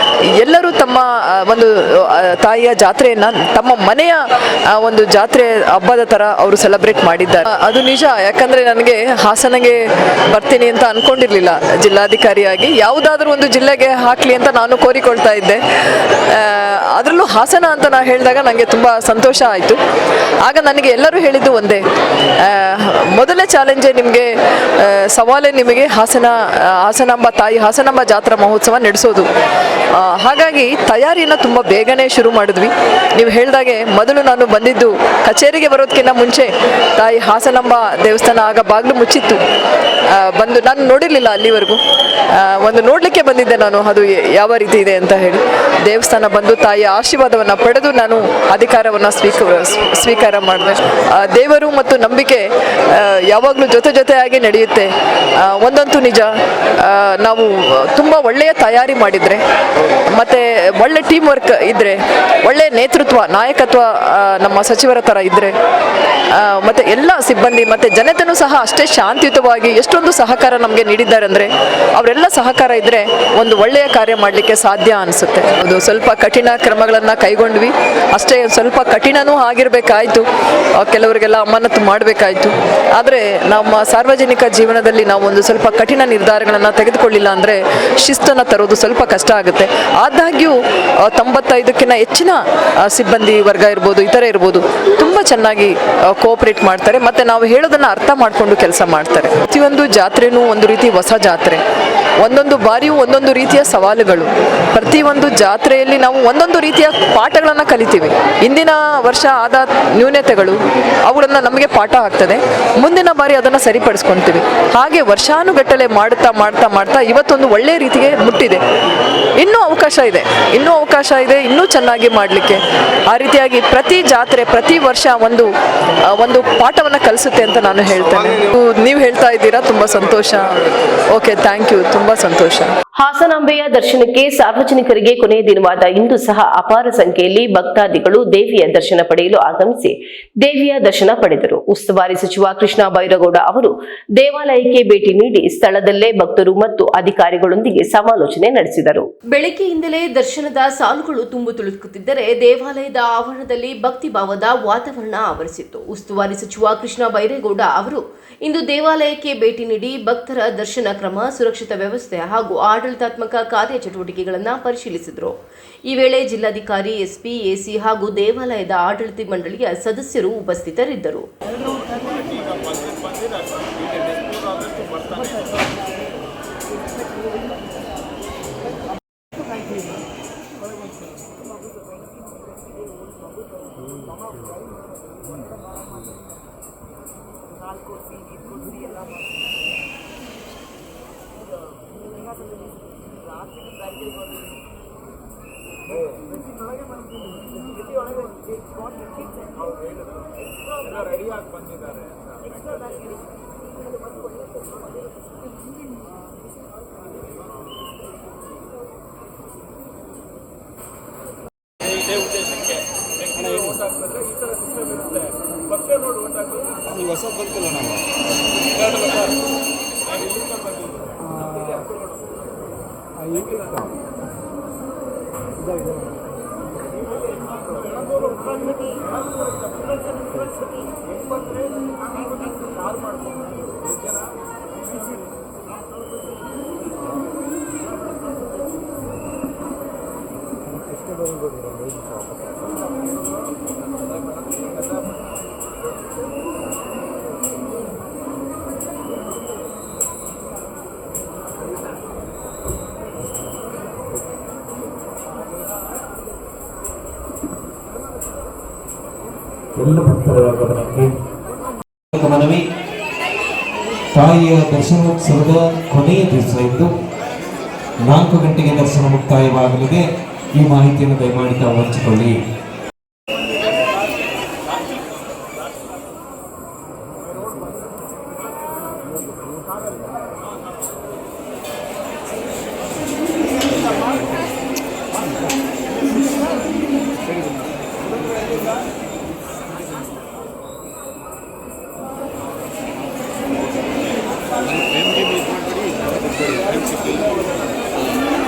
ಎಲ್ಲರೂ ತಮ್ಮ ಒಂದು ತಾಯಿಯ ಜಾತ್ರೆಯನ್ನು ತಮ್ಮ ಮನೆಯ ಒಂದು ಜಾತ್ರೆ ಹಬ್ಬದ ಥರ ಅವರು ಸೆಲೆಬ್ರೇಟ್ ಮಾಡಿದ್ದಾರೆ. ಅದು ನಿಜ. ಯಾಕಂದರೆ ನನಗೆ ಹಾಸನಗೆ ಬರ್ತೀನಿ ಅಂತ ಅನ್ಕೊಂಡಿರ್ಲಿಲ್ಲ. ಜಿಲ್ಲಾಧಿಕಾರಿಯಾಗಿ ಯಾವುದಾದ್ರೂ ಒಂದು ಜಿಲ್ಲೆಗೆ ಹಾಕಲಿ ಅಂತ ನಾನು ಕೋರಿಕೊಳ್ತಾ ಇದ್ದೆ. ಅದರಲ್ಲೂ ಹಾಸನ ಅಂತ ನಾನು ಹೇಳಿದಾಗ ನನಗೆ ತುಂಬ ಸಂತೋಷ ಆಯಿತು. ಆಗ ನನಗೆ ಎಲ್ಲರೂ ಹೇಳಿದ್ದು ಒಂದೇ, ಮೊದಲನೇ ಚಾಲೆಂಜೇ ನಿಮಗೆ, ಸವಾಲೇ ನಿಮಗೆ ಹಾಸನಾಂಬ ತಾಯಿ ಹಾಸನಾಂಬ ಜಾತ್ರಾ ಮಹೋತ್ಸವ ನಡೆಸೋದು. ಹಾಗಾಗಿ ತಯಾರಿಯನ್ನು ತುಂಬ ಬೇಗನೆ ಶುರು ಮಾಡಿದ್ವಿ. ನೀವು ಹೇಳಿದಾಗೆ ಮೊದಲು ನಾನು ಬಂದಿದ್ದು ಕಚೇರಿಗೆ ಬರೋದಕ್ಕಿಂತ ಮುಂಚೆ ತಾಯಿ ಹಾಸನಾಂಬ ದೇವಸ್ಥಾನ ಆಗ ಬಾಗಿಲು ಮುಚ್ಚಿತ್ತು. ಬಂದು ನಾನು ನೋಡಿರಲಿಲ್ಲ ಅಲ್ಲಿವರೆಗೂ. ಒಂದು ನೋಡಲಿಕ್ಕೆ ಬಂದಿದ್ದೆ ನಾನು, ಅದು ಯಾವ ರೀತಿ ಇದೆ ಅಂತ ಹೇಳಿ. ದೇವಸ್ಥಾನ ಬಂದು ತಾಯಿಯ ಆಶೀರ್ವಾದವನ್ನು ಪಡೆದು ನಾನು ಅಧಿಕಾರವನ್ನು ಸ್ವೀಕಾರ ಮಾಡಿದೆ. ದೇವರು ಮತ್ತು ನಂಬಿಕೆ ಯಾವಾಗಲೂ ಜೊತೆಯಾಗಿ ನಡೆಯುತ್ತೆ. ಒಂದಂತೂ ನಿಜ, ನಾವು ತುಂಬ ಒಳ್ಳೆಯ ತಯಾರಿ ಮಾಡಿದರೆ ಮತ್ತು ಒಳ್ಳೆ ಟೀಮ್ ವರ್ಕ್ ಇದ್ದರೆ, ಒಳ್ಳೆಯ ನೇತೃತ್ವ ನಾಯಕತ್ವ ನಮ್ಮ ಸಚಿವರ ಥರ ಇದ್ದರೆ, ಮತ್ತು ಎಲ್ಲ ಸಿಬ್ಬಂದಿ ಮತ್ತು ಜನತೆಯೂ ಸಹ ಅಷ್ಟೇ ಶಾಂತಿಯುತವಾಗಿ ಎಷ್ಟೊಂದು ಸಹಕಾರ ನಮಗೆ ನೀಡಿದ್ದಾರೆ ಅಂದರೆ, ಅವರೆಲ್ಲ ಸಹಕಾರ ಇದ್ದರೆ ಒಂದು ಒಳ್ಳೆಯ ಕಾರ್ಯ ಮಾಡಲಿಕ್ಕೆ ಸಾಧ್ಯ ಅನಿಸುತ್ತೆ. ಅದು ಸ್ವಲ್ಪ ಕಠಿಣ ಕ್ರಮಗಳನ್ನು ಕೈಗೊಂಡ್ವಿ ಅಷ್ಟೇ. ಸ್ವಲ್ಪ ಕಠಿಣನೂ ಆಗಿರಬೇಕಾಯಿತು, ಕೆಲವರಿಗೆಲ್ಲ ಅಮಾನತು ಮಾಡಬೇಕಾಯಿತು. ಆದರೆ ನಮ್ಮ ಸಾರ್ವಜನಿಕ ಜೀವನದಲ್ಲಿ ನಾವು ಒಂದು ಸ್ವಲ್ಪ ಕಠಿಣ ನಿರ್ಧಾರಗಳನ್ನು ತೆಗೆದುಕೊಳ್ಳಿಲ್ಲ ಅಂದರೆ ಶಿಸ್ತನ್ನು ತರೋದು ಸ್ವಲ್ಪ ಕಷ್ಟ ಆಗುತ್ತೆ. ಆದಾಗ್ಯೂ 95ಕ್ಕಿಂತ ಹೆಚ್ಚಿನ ಸಿಬ್ಬಂದಿ ವರ್ಗ ಇರ್ಬೋದು, ಇತರೆ ಇರ್ಬೋದು, ತುಂಬ ಚೆನ್ನಾಗಿ ಕೋಆಪರೇಟ್ ಮಾಡ್ತಾರೆ ಮತ್ತು ನಾವು ಹೇಳೋದನ್ನು ಅರ್ಥ ಮಾಡಿಕೊಂಡು ಕೆಲಸ ಮಾಡ್ತಾರೆ. ಪ್ರತಿಯೊಂದು ಜಾತ್ರೆನೂ ಒಂದು ರೀತಿ ಹೊಸ ಜಾತ್ರೆ, ಒಂದೊಂದು ಬಾರಿಯೂ ಒಂದೊಂದು ರೀತಿಯ ಸವಾಲುಗಳು. ಪ್ರತಿಯೊಂದು ಜಾತ್ರೆಯಲ್ಲಿ ನಾವು ಒಂದೊಂದು ರೀತಿಯ ಪಾಠಗಳನ್ನು ಕಲಿತೀವಿ. ಇಂದಿನ ವರ್ಷ ಆದ ನ್ಯೂನತೆಗಳು ಅವುಗಳನ್ನು ನಮಗೆ ಪಾಠ ಆಗ್ತದೆ. ಮುಂದಿನ ಬಾರಿ ಅದನ್ನು ಸರಿಪಡಿಸ್ಕೊಳ್ತೀವಿ. ಹಾಗೆ ವರ್ಷಾನುಗಟ್ಟಲೆ ಮಾಡ್ತಾ ಮಾಡ್ತಾ ಮಾಡ್ತಾ ಇವತ್ತೊಂದು ಒಳ್ಳೆಯ ರೀತಿಗೆ ಮುಟ್ಟಿದೆ. ಇನ್ನೂ ಅವಕಾಶ ಇದೆ, ಇನ್ನೂ ಚೆನ್ನಾಗಿ ಮಾಡಲಿಕ್ಕೆ. ಆ ರೀತಿಯಾಗಿ ಪ್ರತಿ ಜಾತ್ರೆ ಪ್ರತಿ ವರ್ಷ ಒಂದು ಪಾಠವನ್ನು ಕಲಿಸುತ್ತೆ ಅಂತ ನಾನು ಹೇಳ್ತೇನೆ. ನೀವು ಹೇಳ್ತಾ ಇದ್ದೀರಾ, ತುಂಬ ಸಂತೋಷ. ಓಕೆ, ಥ್ಯಾಂಕ್ ಯು, ತುಂಬ ಸಂತೋಷ. ಹಾಸನಾಂಬೆಯ ದರ್ಶನಕ್ಕೆ ಸಾರ್ವಜನಿಕರಿಗೆ ಕೊನೆಯ ದಿನವಾದ ಇಂದು ಸಹ ಅಪಾರ ಸಂಖ್ಯೆಯಲ್ಲಿ ಭಕ್ತಾದಿಗಳು ದೇವಿಯ ದರ್ಶನ ಪಡೆಯಲು ಆಗಮಿಸಿ ದೇವಿಯ ದರ್ಶನ ಪಡೆದರು. ಉಸ್ತುವಾರಿ ಸಚಿವ ಕೃಷ್ಣ ಬೈರೇಗೌಡ ಅವರು ದೇವಾಲಯಕ್ಕೆ ಭೇಟಿ ನೀಡಿ ಸ್ಥಳದಲ್ಲೇ ಭಕ್ತರು ಮತ್ತು ಅಧಿಕಾರಿಗಳೊಂದಿಗೆ ಸಮಾಲೋಚನೆ ನಡೆಸಿದರು. ಬೆಳಗ್ಗೆಯಿಂದಲೇ ದರ್ಶನದ ಸಾಲುಗಳು ತುಂಬು ತುಳುಕುತ್ತಿದ್ದರೆ ದೇವಾಲಯದ ಆವರಣದಲ್ಲಿ ಭಕ್ತಿ ಭಾವದ ವಾತಾವರಣ ಆವರಿಸಿತ್ತು. ಉಸ್ತುವಾರಿ ಸಚಿವ ಕೃಷ್ಣ ಬೈರೇಗೌಡ ಅವರು ಇಂದು ದೇವಾಲಯಕ್ಕೆ ಭೇಟಿ ನೀಡಿ ಭಕ್ತರ ದರ್ಶನ ಕ್ರಮ, ಸುರಕ್ಷಿತ ವ್ಯವಸ್ಥೆ ಹಾಗೂ ಆಡಳಿತಾತ್ಮಕ ಕಾರ್ಯಚಟುವಟಿಕೆಗಳನ್ನು ಪರಿಶೀಲಿಸಿದರು. ಈ ವೇಳೆ ಜಿಲ್ಲಾಧಿಕಾರಿ, ಎಸ್ಪಿ, ಎಸಿ ಹಾಗೂ ದೇವಾಲಯದ ಆಡಳಿತ ಮಂಡಳಿಯ ಸದಸ್ಯರು ಉಪಸ್ಥಿತರಿದ್ದರು. ಎಲ್ಲ ಭಕ್ತರ ಗಮನಕ್ಕೆ ಮನವಿ. ತಾಯಿಯ ದರ್ಶನೋತ್ಸವದ ಕೊನೆಯ ದಿವಸ ಇದ್ದು 4 ಗಂಟೆಗೆ ದರ್ಶನ ಮುಕ್ತಾಯವಾಗಲಿದೆ. ಈ ಮಾಹಿತಿಯನ್ನು ದಯಮಾಡಿ ತಾವು ಹಂಚಿಕೊಳ್ಳಿ.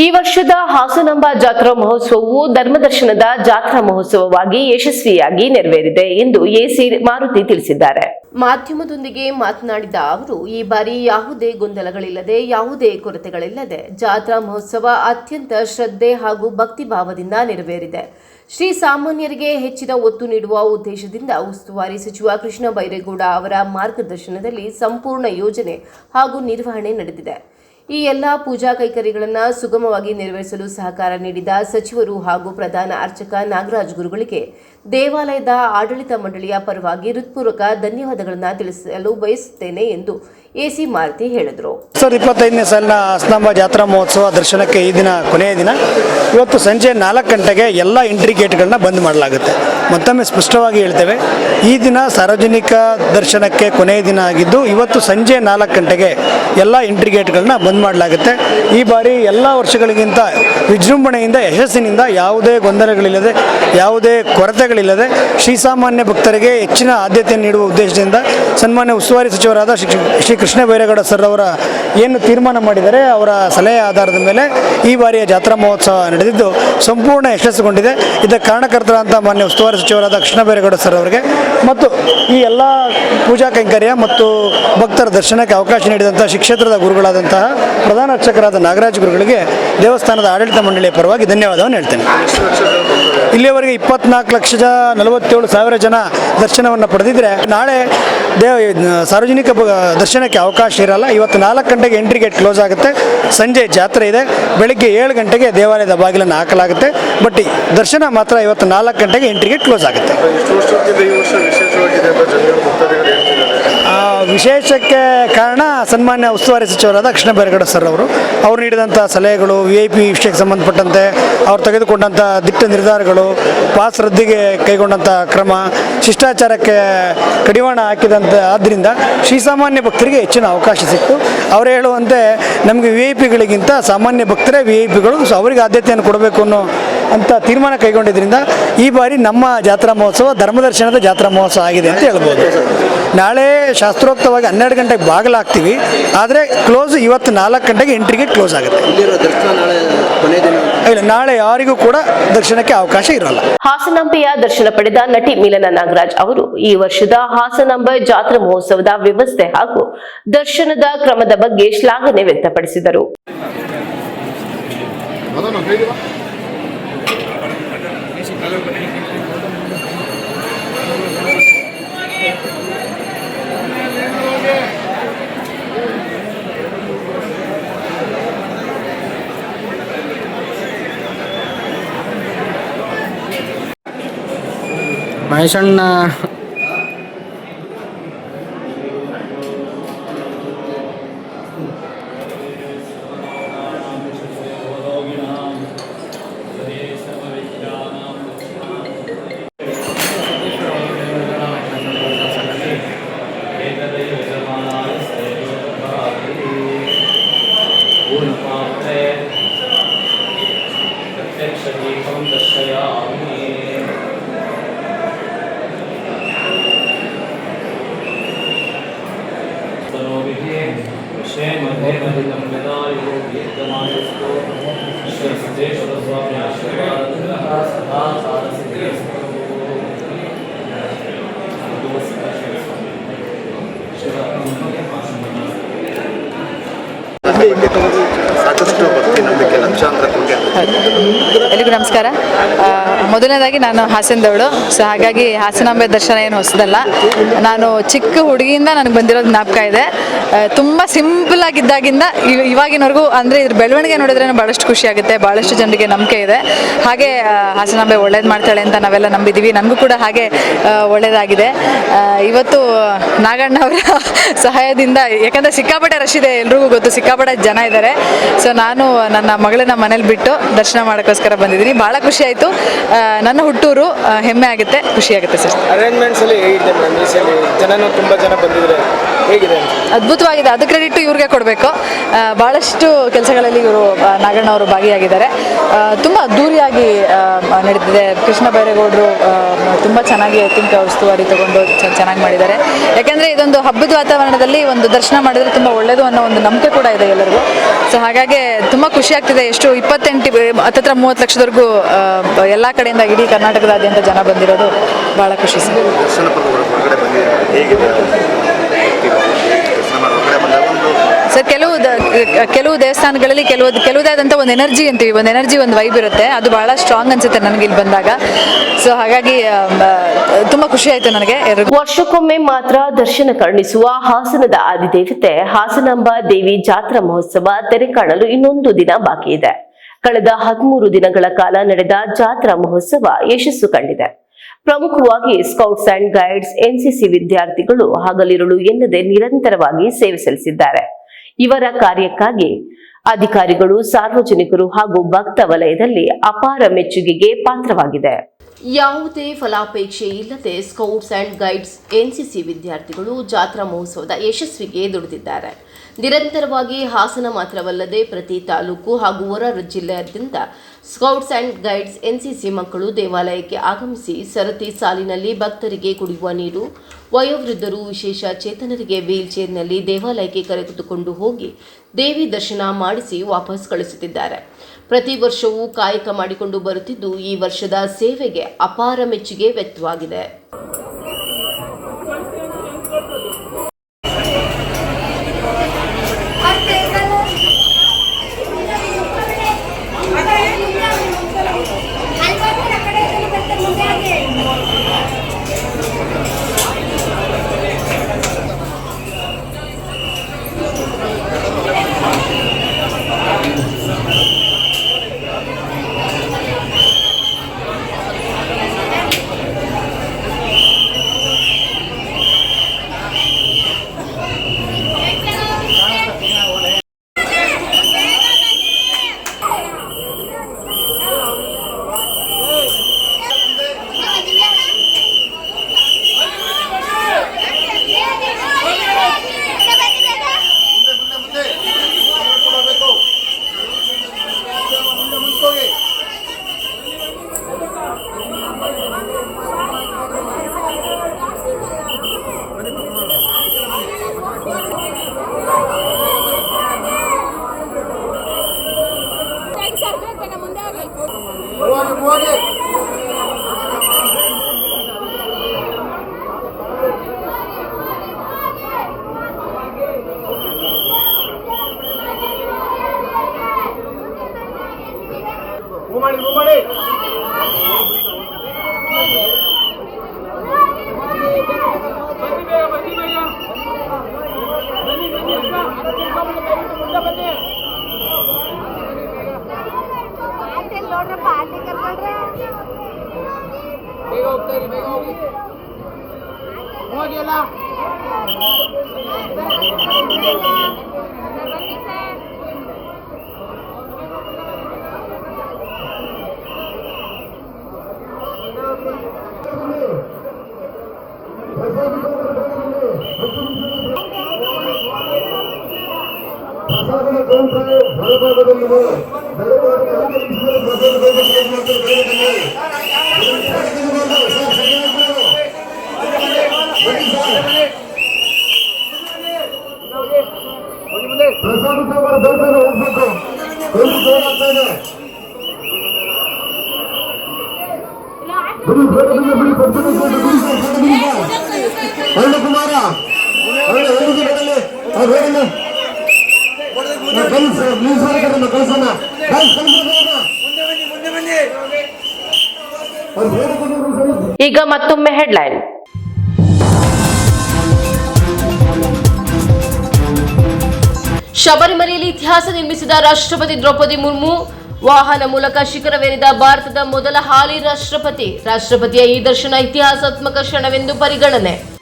ಈ ವರ್ಷದ ಹಾಸನಾಂಬ ಜಾತ್ರಾ ಮಹೋತ್ಸವವು ಧರ್ಮದರ್ಶನದ ಜಾತ್ರಾ ಮಹೋತ್ಸವವಾಗಿ ಯಶಸ್ವಿಯಾಗಿ ನೆರವೇರಿದೆ ಎಂದು ಎಸಿ ಮಾರುತಿ ತಿಳಿಸಿದ್ದಾರೆ. ಮಾಧ್ಯಮದೊಂದಿಗೆ ಮಾತನಾಡಿದ ಅವರು, ಈ ಬಾರಿ ಯಾವುದೇ ಗೊಂದಲಗಳಿಲ್ಲದೆ, ಯಾವುದೇ ಕೊರತೆಗಳಿಲ್ಲದೆ ಜಾತ್ರಾ ಮಹೋತ್ಸವ ಅತ್ಯಂತ ಶ್ರದ್ಧೆ ಹಾಗೂ ಭಕ್ತಿ ಭಾವದಿಂದ ನೆರವೇರಿದೆ. ಶ್ರೀ ಸಾಮಾನ್ಯರಿಗೆ ಹೆಚ್ಚಿನ ಒತ್ತು ನೀಡುವ ಉದ್ದೇಶದಿಂದ ಉಸ್ತುವಾರಿ ಸಚಿವ ಕೃಷ್ಣ ಬೈರೇಗೌಡ ಅವರ ಮಾರ್ಗದರ್ಶನದಲ್ಲಿ ಸಂಪೂರ್ಣ ಯೋಜನೆ ಹಾಗೂ ನಿರ್ವಹಣೆ ನಡೆದಿದೆ. ಈ ಎಲ್ಲಾ ಪೂಜಾ ಕೈಕರ್ಯಗಳನ್ನು ಸುಗಮವಾಗಿ ನೆರವೇರಿಸಲು ಸಹಕಾರ ನೀಡಿದ ಸಚಿವರು ಹಾಗೂ ಪ್ರಧಾನ ಅರ್ಚಕ ನಾಗರಾಜ್ ಗುರುಗಳಿಗೆ ದೇವಾಲಯದ ಆಡಳಿತ ಮಂಡಳಿಯ ಪರವಾಗಿ ಹೃತ್ಪೂರ್ವಕ ಧನ್ಯವಾದಗಳನ್ನು ತಿಳಿಸಲು ಬಯಸುತ್ತೇನೆ ಎಂದು ಎಸಿ ಮಾರುತಿ ಹೇಳಿದರು. 25ನೇ ಸಾಲಿನ ಹಾಸನಾಂಬ ಜಾತ್ರಾ ಮಹೋತ್ಸವ ದರ್ಶನಕ್ಕೆ ಈ ದಿನ ಕೊನೆಯ ದಿನ. ಇವತ್ತು ಸಂಜೆ 4 ಗಂಟೆಗೆ ಎಲ್ಲ ಎಂಟ್ರಿ ಗೇಟ್ಗಳನ್ನ ಬಂದ್ ಮಾಡಲಾಗುತ್ತೆ. ಮತ್ತೊಮ್ಮೆ ಸ್ಪಷ್ಟವಾಗಿ ಹೇಳ್ತೇವೆ, ಈ ದಿನ ಸಾರ್ವಜನಿಕ ದರ್ಶನಕ್ಕೆ ಕೊನೆಯ ದಿನ ಆಗಿದ್ದು ಇವತ್ತು ಸಂಜೆ 4 ಗಂಟೆಗೆ ಎಲ್ಲ ಎಂಟ್ರಿ ಗೇಟ್ಗಳನ್ನ ಬಂದ್ ಮಾಡಲಾಗುತ್ತೆ. ಈ ಬಾರಿ ಎಲ್ಲ ವರ್ಷಗಳಿಗಿಂತ ವಿಜೃಂಭಣೆಯಿಂದ, ಯಶಸ್ಸಿನಿಂದ, ಯಾವುದೇ ಗೊಂದಲಗಳಿಲ್ಲದೆ, ಯಾವುದೇ ಕೊರತೆಗಳಿಲ್ಲದೆ ಶ್ರೀಸಾಮಾನ್ಯ ಭಕ್ತರಿಗೆ ಹೆಚ್ಚಿನ ಆದ್ಯತೆ ನೀಡುವ ಉದ್ದೇಶದಿಂದ ಸನ್ಮಾನ್ಯ ಉಸ್ತುವಾರಿ ಸಚಿವರಾದ ಶ್ರೀ ಕೃಷ್ಣ ಬೈರೇಗೌಡ ಸರ್ ಅವರ ಏನು ತೀರ್ಮಾನ ಮಾಡಿದ್ದಾರೆ, ಅವರ ಸಲಹೆ ಆಧಾರದ ಮೇಲೆ ಈ ಬಾರಿಯ ಜಾತ್ರಾ ಮಹೋತ್ಸವ ನಡೆದಿದ್ದು ಸಂಪೂರ್ಣ ಯಶಸ್ಸುಗೊಂಡಿದೆ. ಇದಕ್ಕೆ ಕಾರಣಕರ್ತರಾದಂಥ ಮಾನ್ಯ ಉಸ್ತುವಾರಿ ಸಚಿವರಾದ ಕೃಷ್ಣ ಬೈರೇಗೌಡ ಸರ್ ಅವರಿಗೆ ಮತ್ತು ಈ ಎಲ್ಲ ಪೂಜಾ ಕೈಂಕರ್ಯ ಮತ್ತು ಭಕ್ತರ ದರ್ಶನಕ್ಕೆ ಅವಕಾಶ ನೀಡಿದಂಥ ಶ್ರೀ ಕ್ಷೇತ್ರದ ಗುರುಗಳಾದಂತಹ ಪ್ರಧಾನ ಅರ್ಚಕರಾದ ನಾಗರಾಜ್ ಗುರುಗಳಿಗೆ ದೇವಸ್ಥಾನದ ಆಡಳಿತ ಮಂಡಳಿಯ ಪರವಾಗಿ ಧನ್ಯವಾದವನ್ನು ಹೇಳ್ತೇನೆ. ಇಲ್ಲಿಯವರೆಗೆ 24,47,000 ಜನ ದರ್ಶನವನ್ನು ಪಡೆದಿದ್ದರೆ ನಾಳೆ ಸಾರ್ವಜನಿಕ ದರ್ಶನಕ್ಕೆ ಅವಕಾಶ ಇರಲ್ಲ. ಇವತ್ತು 4 ಗಂಟೆಗೆ ಎಂಟ್ರಿ ಗೇಟ್ ಕ್ಲೋಸ್ ಆಗುತ್ತೆ. ಸಂಜೆ ಜಾತ್ರೆ ಇದೆ. ಬೆಳಗ್ಗೆ 7 ಗಂಟೆಗೆ ದೇವಾಲಯದ ಬಾಗಿಲನ್ನು ಹಾಕಲಾಗುತ್ತೆ. ಬಟ್ ದರ್ಶನ ಮಾತ್ರ ಇವತ್ತು 4 ಗಂಟೆಗೆ ಎಂಟ್ರಿ ಗೇಟ್ ಕ್ಲೋಸ್ ಆಗುತ್ತೆ. ವಿಶೇಷಕ್ಕೆ ಕಾರಣ ಸನ್ಮಾನ್ಯ ಉಸ್ತುವಾರಿ ಸಚಿವರಾದ ಕೃಷ್ಣ ಬೈರೇಗೌಡ ಸರ್ ಅವರು ನೀಡಿದಂಥ ಸಲಹೆಗಳು, VIP ವಿಷಯಕ್ಕೆ ಸಂಬಂಧಪಟ್ಟಂತೆ ಅವ್ರು ತೆಗೆದುಕೊಂಡಂಥ ದಿಟ್ಟ ನಿರ್ಧಾರಗಳು, ಪಾಸ್ ರದ್ದಿಗೆ ಕೈಗೊಂಡಂಥ ಕ್ರಮ, ಶಿಷ್ಟಾಚಾರಕ್ಕೆ ಕಡಿವಾಣ ಹಾಕಿದಂಥ ಆದ್ದರಿಂದ ಶ್ರೀಸಾಮಾನ್ಯ ಭಕ್ತರಿಗೆ ಹೆಚ್ಚಿನ ಅವಕಾಶ ಸಿಕ್ತು. ಅವರು ಹೇಳುವಂತೆ ನಮಗೆ VIP ಸಾಮಾನ್ಯ ಭಕ್ತರೇ VIP ಸೊ ಅವರಿಗೆ ಆದ್ಯತೆಯನ್ನು ಕೊಡಬೇಕು ಅಂತ ತೀರ್ಮಾನ ಕೈಗೊಂಡಿದ್ದರಿಂದ ಈ ಬಾರಿ ನಮ್ಮ ಜಾತ್ರಾ ಮಹೋತ್ಸವ ಧರ್ಮದರ್ಶನದ ಜಾತ್ರಾ ಮಹೋತ್ಸವ ಆಗಿದೆ ಅಂತ ಹೇಳ್ಬೋದು. ನಾಳೆ ಶಾಸ್ತ್ರೋಕ್ತವಾಗಿ 12 ಗಂಟೆಗೆ ಬಾಗಿಲಾಗ್ತೀವಿ, ಆದರೆ ಕ್ಲೋಸ್ ಇವತ್ತು 4 ಗಂಟೆಗೆ ಎಂಟ್ರಿಗೆ ಕ್ಲೋಸ್ ಆಗುತ್ತೆ. ಇಲ್ಲ, ನಾಳೆ ಯಾರಿಗೂ ಕೂಡ ದರ್ಶನಕ್ಕೆ ಅವಕಾಶ ಇರೋಲ್ಲ. ಹಾಸನಾಂಬೆಯ ದರ್ಶನ ಪಡೆದ ನಟಿ ಮಿಲನ ನಾಗರಾಜ್ ಅವರು ಈ ವರ್ಷದ ಹಾಸನಾಂಬೆ ಜಾತ್ರಾ ಮಹೋತ್ಸವದ ವ್ಯವಸ್ಥೆ ಹಾಗೂ ದರ್ಶನದ ಕ್ರಮದ ಬಗ್ಗೆ ಶ್ಲಾಘನೆ ವ್ಯಕ್ತಪಡಿಸಿದರು. ಮಹೇಶಣ್ಣ ಸಾಕಷ್ಟು ಭಕ್ತಿ ನಂಬಿಕೆ ಲಕ್ಷಾಂತರ ಕೋಟಿ. ಎಲ್ಲಿಗೂ ನಮಸ್ಕಾರ. ಮೊದಲನೇದಾಗಿ ನಾನು ಹಾಸನದವಳು, ಸೊ ಹಾಗಾಗಿ ಹಾಸನಾಂಬೆ ದರ್ಶನ ಏನು ಹೊಸದಲ್ಲ. ನಾನು ಚಿಕ್ಕ ಹುಡುಗಿಯಿಂದ ನನಗೆ ಬಂದಿರೋದು ಜ್ಞಾಪಕ ಇದೆ. ತುಂಬ ಸಿಂಪಲ್ ಆಗಿದ್ದಾಗಿಂದ ಇವಾಗಿನವರೆಗೂ ಅಂದರೆ ಇದ್ರ ಬೆಳವಣಿಗೆ ನೋಡಿದ್ರೆ ಭಾಳಷ್ಟು ಖುಷಿ ಆಗುತ್ತೆ. ಭಾಳಷ್ಟು ಜನರಿಗೆ ನಂಬಿಕೆ ಇದೆ. ಹಾಗೆ ಹಾಸನಾಂಬೆ ಒಳ್ಳೇದು ಮಾಡ್ತಾಳೆ ಅಂತ ನಾವೆಲ್ಲ ನಂಬಿದ್ದೀವಿ. ನನಗೂ ಕೂಡ ಹಾಗೆ ಒಳ್ಳೇದಾಗಿದೆ. ಇವತ್ತು ನಾಗಣ್ಣ ಅವರ ಸಹಾಯದಿಂದ, ಯಾಕಂದರೆ ಸಿಕ್ಕಾಪಟ್ಟೆ ರಶ್ ಇದೆ, ಎಲ್ರಿಗೂ ಗೊತ್ತು, ಸಿಕ್ಕಾಪಟ್ಟೆ ಜನ ಇದ್ದಾರೆ. ಸೊ ನಾನು ನನ್ನ ಮಗಳನ್ನ ಮನೇಲಿ ಬಿಟ್ಟು ದರ್ಶನ ಮಾಡೋಕ್ಕೋಸ್ಕರ ಬಂದಿದ್ದೀನಿ. ಭಾಳ ಖುಷಿ ಆಯಿತು. ನನ್ನ ಹುಟ್ಟೂರು, ಹೆಮ್ಮೆ ಆಗುತ್ತೆ, ಖುಷಿ ಆಗುತ್ತೆ ಸರ್. ಅರೇಂಜ್ಮೆಂಟ್ಸ್ ಅಲ್ಲಿ ಹೇಗಿದೆ ಮೇಡಮ್? ಈ ಸಲ ಜನನೂ ತುಂಬ ಜನ ಬಂದಿದ್ದಾರೆ, ಹೇಗಿದೆ? ಅದ್ಭುತವಾಗಿದೆ. ಅದು ಕ್ರೆಡಿಟ್ ಇವ್ರಿಗೆ ಕೊಡಬೇಕು. ಭಾಳಷ್ಟು ಕೆಲಸಗಳಲ್ಲಿ ಇವರು ನಾಗಣ್ಣ ಅವರು ಭಾಗಿಯಾಗಿದ್ದಾರೆ. ತುಂಬ ಅದ್ದೂರಿಯಾಗಿ ನಡೀತಿದೆ. ಕೃಷ್ಣ ಬೈರೇಗೌಡರು ತುಂಬ ಚೆನ್ನಾಗಿ ಐ ಥಿಂಕ್ ಉಸ್ತುವಾರಿ ತಗೊಂಡು ಚೆನ್ನಾಗಿ ಮಾಡಿದ್ದಾರೆ. ಯಾಕೆಂದರೆ ಇದೊಂದು ಹಬ್ಬದ ವಾತಾವರಣದಲ್ಲಿ ಒಂದು ದರ್ಶನ ಮಾಡಿದ್ರೆ ತುಂಬ ಒಳ್ಳೆಯದು ಅನ್ನೋ ಒಂದು ನಂಬಿಕೆ ಕೂಡ ಇದೆ ಎಲ್ಲರಿಗೂ. ಸೊ ಹಾಗಾಗಿ ತುಂಬ ಖುಷಿ ಆಗ್ತಿದೆ. ಎಷ್ಟು 28 ಹತ್ತಿರ 30 ಲಕ್ಷದವರೆಗೂ ಎಲ್ಲ ಕಡೆಯಿಂದ ಇಡೀ ಕರ್ನಾಟಕದಾದ್ಯಂತ ಜನ ಬಂದಿರೋದು ಭಾಳ ಖುಷಿ ಸರ್. ದರ್ಶನ ಹೊರಗಡೆ ಬಂದಿದೆ, ಹೇಗಿದೆ ದರ್ಶನ ಹೊರಗಡೆ ಬಂದಾಗ ಸರ್, ಕೆಲವು ದೇವಸ್ಥಾನಗಳಲ್ಲಿ ಕೆಲವುದೇ ಆದಂಥ ಒಂದು ಎನರ್ಜಿ ಅಂತೀವಿ, ಒಂದು ಎನರ್ಜಿ, ಒಂದು ವೈಬ್ ಇರುತ್ತೆ. ಅದು ಭಾಳ ಸ್ಟ್ರಾಂಗ್ ಅನ್ಸುತ್ತೆ ನನಗೆ ಇಲ್ಲಿ ಬಂದಾಗ. ಸೊ ಹಾಗಾಗಿ ತುಂಬ ಖುಷಿ ಆಯಿತು ನನಗೆ. ವರ್ಷಕ್ಕೊಮ್ಮೆ ಮಾತ್ರ ದರ್ಶನ ಕರುಣಿಸುವ ಹಾಸನದ ಆದಿದೇವತೆ ಹಾಸನಾಂಬಾ ದೇವಿ ಜಾತ್ರಾ ಮಹೋತ್ಸವ ತೆರೆ ಕಾಣಲು ಇನ್ನೊಂದು ದಿನ ಬಾಕಿ ಇದೆ. ಕಳೆದ 13 ದಿನಗಳ ಕಾಲ ನಡೆದ ಜಾತ್ರಾ ಮಹೋತ್ಸವ ಯಶಸ್ಸು ಕಂಡಿದೆ. ಪ್ರಮುಖವಾಗಿ ಸ್ಕೌಟ್ಸ್ ಅಂಡ್ ಗೈಡ್ಸ್, NCC ವಿದ್ಯಾರ್ಥಿಗಳು ಹಗಲಿರುಳು ಎನ್ನದೆ ನಿರಂತರವಾಗಿ ಸೇವೆ ಸಲ್ಲಿಸಿದ್ದಾರೆ. ಇವರ ಕಾರ್ಯಕ್ಕಾಗಿ ಅಧಿಕಾರಿಗಳು, ಸಾರ್ವಜನಿಕರು ಹಾಗೂ ಭಕ್ತ ವಲಯದಲ್ಲಿ ಅಪಾರ ಮೆಚ್ಚುಗೆಗೆ ಪಾತ್ರವಾಗಿದೆ. ಯಾವುದೇ ಫಲಾಪೇಕ್ಷೆ ಇಲ್ಲದೆ ಸ್ಕೌಟ್ಸ್ ಅಂಡ್ ಗೈಡ್ಸ್, NCC ವಿದ್ಯಾರ್ಥಿಗಳು ಜಾತ್ರಾ ಮಹೋತ್ಸವದ ಯಶಸ್ವಿಗೆ ದುಡಿದಿದ್ದಾರೆ. ನಿರಂತರವಾಗಿ ಹಾಸನ ಮಾತ್ರವಲ್ಲದೆ ಪ್ರತಿ ತಾಲೂಕು ಹಾಗೂ ಹೊರ ಜಿಲ್ಲೆಯಾದ್ಯಂತ ಸ್ಕೌಟ್ಸ್ ಅಂಡ್ ಗೈಡ್ಸ್, NCC ಮಕ್ಕಳು ದೇವಾಲಯಕ್ಕೆ ಆಗಮಿಸಿ ಸರತಿ ಸಾಲಿನಲ್ಲಿ ಭಕ್ತರಿಗೆ ಕುಡಿಯುವ ನೀರು, ವಯೋವೃದ್ಧರು, ವಿಶೇಷ ಚೇತನರಿಗೆ ವೀಲ್ ಚೇರ್ನಲ್ಲಿ ದೇವಾಲಯಕ್ಕೆ ಕರೆದುಕೊಂಡು ಹೋಗಿ ದೇವಿ ದರ್ಶನ ಮಾಡಿಸಿ ವಾಪಸ್ ಕಳಿಸುತ್ತಿದ್ದಾರೆ. ಪ್ರತಿ ವರ್ಷವೂ ಕಾಯಕ ಮಾಡಿಕೊಂಡು ಬರುತ್ತಿದ್ದು ಈ ವರ್ಷದ ಸೇವೆಗೆ ಅಪಾರ ಮೆಚ್ಚುಗೆ ವ್ಯಕ್ತವಾಗಿದೆ. ಈಗ ಮತ್ತೊಮ್ಮೆ ಹೆಡ್ಲೈನ್. ಶಬರಿಮಲೆಯಲ್ಲಿ ಇತಿಹಾಸ ನಿರ್ಮಿಸಿದ ರಾಷ್ಟ್ರಪತಿ ದ್ರೌಪದಿ ಮುರ್ಮು ವಾಹನ ಮೂಲಕ ಶಿಖರವೇರಿದ ಭಾರತದ ಮೊದಲ ಹಾಲಿ ರಾಷ್ಟ್ರಪತಿ. ರಾಷ್ಟ್ರಪತಿಯ ಈ ದರ್ಶನ ಇತಿಹಾಸಾತ್ಮಕ ಕ್ಷಣವೆಂದು ಪರಿಗಣನೆ.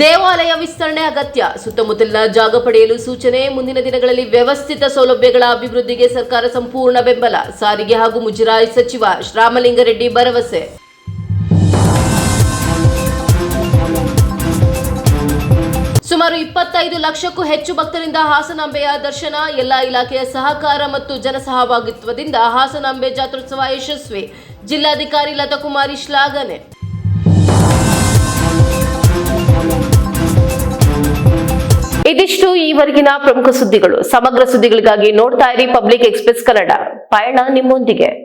ದೇವಾಲಯ ವಿಸ್ತರಣೆ ಅಗತ್ಯ, ಸುತ್ತಮುತ್ತಲಿನ ಜಾಗ ಪಡೆಯಲು ಸೂಚನೆ. ಮುಂದಿನ ದಿನಗಳಲ್ಲಿ ವ್ಯವಸ್ಥಿತ ಸೌಲಭ್ಯಗಳ ಅಭಿವೃದ್ಧಿಗೆ ಸರ್ಕಾರ ಸಂಪೂರ್ಣ ಬೆಂಬಲ. ಸಾರಿಗೆ ಹಾಗೂ ಮುಜರಾಯಿ ಸಚಿವ ರಾಮಲಿಂಗಾರೆಡ್ಡಿ ಭರವಸೆ. ಸುಮಾರು 25 ಲಕ್ಷಕ್ಕೂ ಹೆಚ್ಚು ಭಕ್ತರಿಂದ ಹಾಸನಾಂಬೆಯ ದರ್ಶನ. ಎಲ್ಲಾ ಇಲಾಖೆಯ ಸಹಕಾರ ಮತ್ತು ಜನಸಹಭಾಗಿತ್ವದಿಂದ ಹಾಸನಾಂಬೆ ಜಾತ್ರೋತ್ಸವ ಯಶಸ್ವಿ. ಜಿಲ್ಲಾಧಿಕಾರಿ ಲತಾ ಕುಮಾರಿ ಶ್ಲಾಘನೆ. ಇದಿಷ್ಟು ಈವರೆಗಿನ ಪ್ರಮುಖ ಸುದ್ದಿಗಳು. ಸಮಗ್ರ ಸುದ್ದಿಗಳಿಗಾಗಿ ನೋಡ್ತಾ ಇರಿ ಪಬ್ಲಿಕ್ ಎಕ್ಸ್‌ಪ್ರೆಸ್ ಕನ್ನಡ. ಪಯಣ ನಿಮ್ಮೊಂದಿಗೆ.